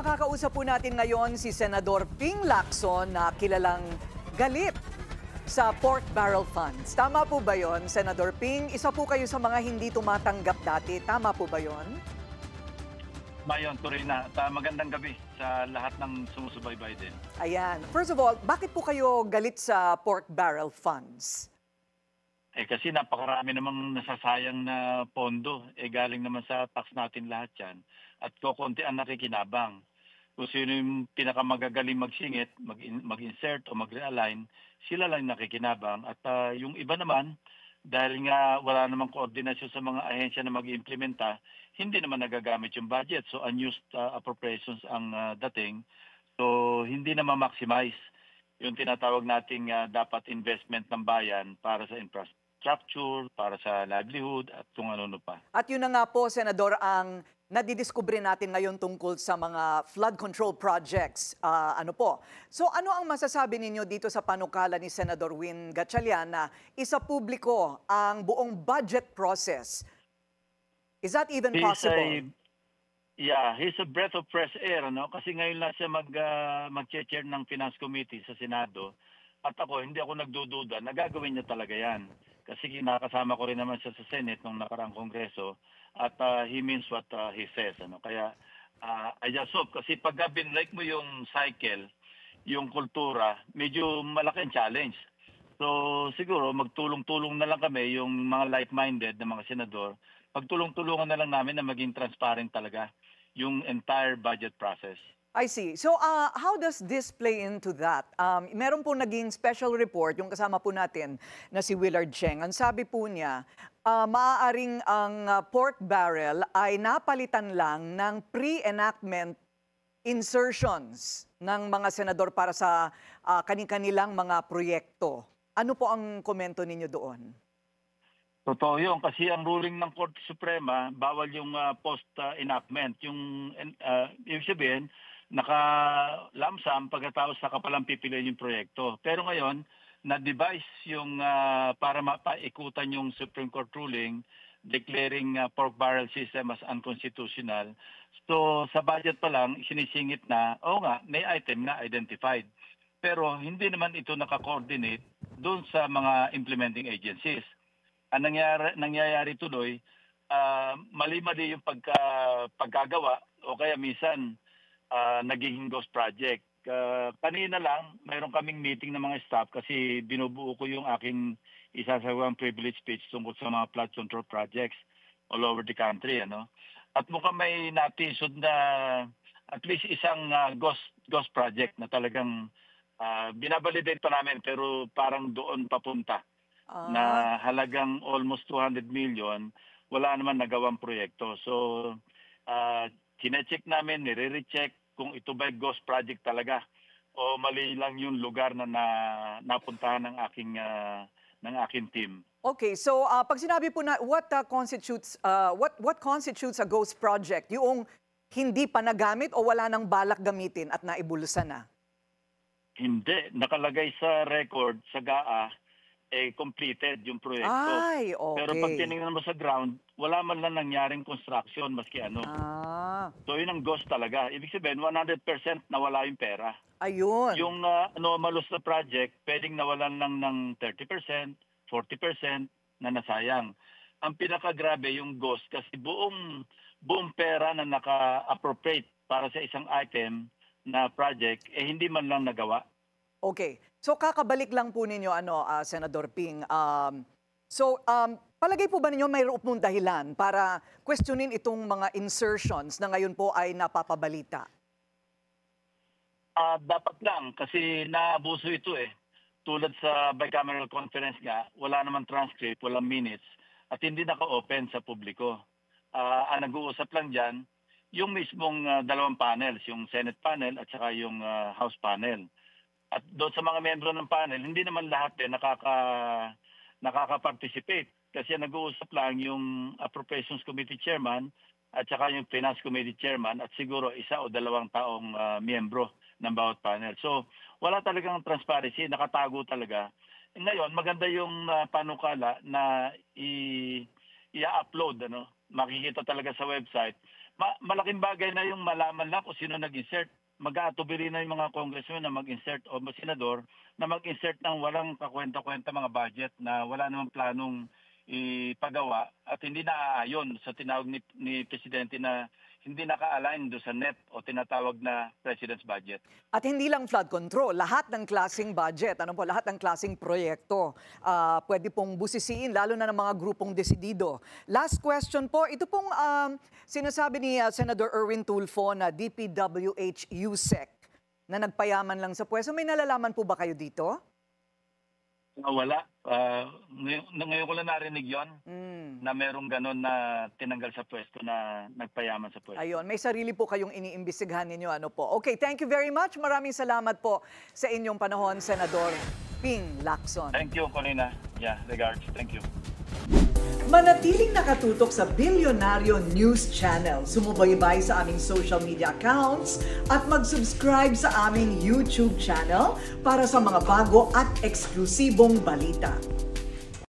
Makakausap po natin ngayon si Senador Ping Lacson na kilalang galit sa pork barrel funds. Tama po ba yon, Senador Ping? Isa po kayo sa mga hindi tumatanggap dati. Tama po ba yon? Mayon, Torina, at magandang gabi sa lahat ng sumusubaybay din. Ayan. First of all, bakit po kayo galit sa pork barrel funds? Kasi napakarami namang nasasayang na pondo. Galing naman sa tax natin lahat yan. At kokonti ang nakikinabang. Kung sino yung pinakamagagaling magsingit, mag-insert o mag-realign, sila lang nakikinabang. At yung iba naman, dahil nga wala namang koordinasyon sa mga ahensya na mag-implementa, hindi naman nagagamit yung budget. So unused appropriations ang dating. So hindi na ma-maximize yung tinatawag nating dapat investment ng bayan para sa infrastructure, para sa livelihood at kung ano pa. At yun na nga po, Senador, ang nadidiskubre natin ngayon tungkol sa mga flood control projects. So ano ang masasabi ninyo dito sa panukala ni Senador Win Gatchalian na isa publiko ang buong budget process? Is that even possible? He's a breath of fresh air, no? Kasi ngayon lang siya mag-chair ng Finance Committee sa Senado. At hindi ako nagdududa, nagagawin niya talaga yan. Kasi nakasama ko rin naman siya sa Senate nung nakaraang Kongreso. At he means what he says. Kaya I just hope, kasi pag binlike mo yung cycle, yung kultura, medyo malaki ang challenge. So siguro magtulong-tulong na lang kami, yung mga like-minded na mga senador, pagtulong-tulungan na lang namin na maging transparent talaga yung entire budget process. I see. So how does this play into that? Meron po naging special report, yung kasama po natin na si Willard Cheng. Ang sabi po niya, maaaring ang pork barrel ay napalitan lang ng pre-enactment insertions ng mga senador para sa kanilang mga proyekto. Ano po ang komento ninyo doon? Totoo yun, kasi ang ruling ng Korte Suprema, bawal yung post-enactment. Yung ibig sabihin, naka-lamsam pagkatapos saka palang pipiliin yung proyekto. Pero ngayon, na-devise yung para mapaikutan yung Supreme Court ruling declaring pork barrel system as unconstitutional. So sa budget pa lang, sinisingit na, may item na identified. Pero hindi naman ito naka-coordinate doon sa mga implementing agencies. Ang nangyayari tuloy, mali-mali yung pagkagawa o kaya minsan naging ghost project. Kanina lang, mayroon kaming meeting ng mga staff kasi binubuo ko yung aking isasawang privilege speech tungkol sa mga flood control projects all over the country. At mukhang may natisod na at least isang ghost project na talagang binabalidate pa namin pero parang doon papunta. Na halagang almost 200 million, wala naman nagawang proyekto. So, chinecheck namin, nire-recheck kung ito ba ghost project talaga o mali lang yung lugar na napuntahan ng aking team. Okay, so pag sinabi po na what constitutes a ghost project, yung hindi pa nagamit o wala nang balak gamitin at naibulusan na? Hindi, nakalagay sa record sa GAA completed yung proyekto. Ay, okay. Pero pag tinignan mo sa ground, wala man lang nangyaring construction maski ano. So yun ang ghost talaga. Ibig sabihin, 100% nawala yung pera. Ayun. Yung anomalous na project, pwedeng nawalan lang ng 30%, 40% na nasayang. Ang pinakagrabe yung ghost kasi buong pera na naka-appropriate para sa isang item na project, hindi man lang nagawa. Okay. So kakabalik lang po ninyo, Senador Ping. Palagay po ba ninyo mayroon pong dahilan para questionin itong mga insertions na ngayon po ay napapabalita? Dapat lang kasi naabuso ito Tulad sa bicameral conference nga, wala naman transcript, walang minutes at hindi naka-open sa publiko. Ang nag-uusap lang dyan, yung mismong dalawang panels, yung Senate panel at saka yung House panel. At doon sa mga membro ng panel, hindi naman lahat nakaka-participate. Kasi nag-uusap lang yung Appropriations Committee Chairman at saka yung Finance Committee Chairman at siguro isa o dalawang taong miyembro ng bawat panel. So wala talagang transparency, nakatago talaga. Ngayon, maganda yung panukala na i-upload. Makikita talaga sa website. malaking bagay na yung malaman lang kung sino nag-insert. Mag-aatubili na yung mga congressmen na mag-insert o senador na mag-insert ng walang kakwenta-kwenta mga budget na wala namang planong ipagawa at hindi naaayon sa tinawag ni Presidente na hindi naka-align doon sa NEP o tinatawag na President's Budget. At hindi lang flood control, lahat ng klaseng budget, lahat ng klaseng proyekto, pwede pong busisiin, lalo na ng mga grupong desidido. Last question po, ito pong sinasabi ni Senator Erwin Tulfo na DPWH USEC na nagpayaman lang sa pwesto. May nalalaman po ba kayo dito? Wala. Ngayon ko lang narinig yon na merong ganon na tinanggal sa pwesto na nagpayaman sa pwesto. Ayun, may sarili po kayong iniimbestigahan ninyo. Okay, thank you very much. Maraming salamat po sa inyong panahon, Senador Ping Lacson. Thank you, Corina. Yeah, regards. Thank you. Manatiling nakatutok sa Bilyonaryo News Channel. Sumubaybay sa aming social media accounts at mag-subscribe sa aming YouTube channel para sa mga bago at eksklusibong balita.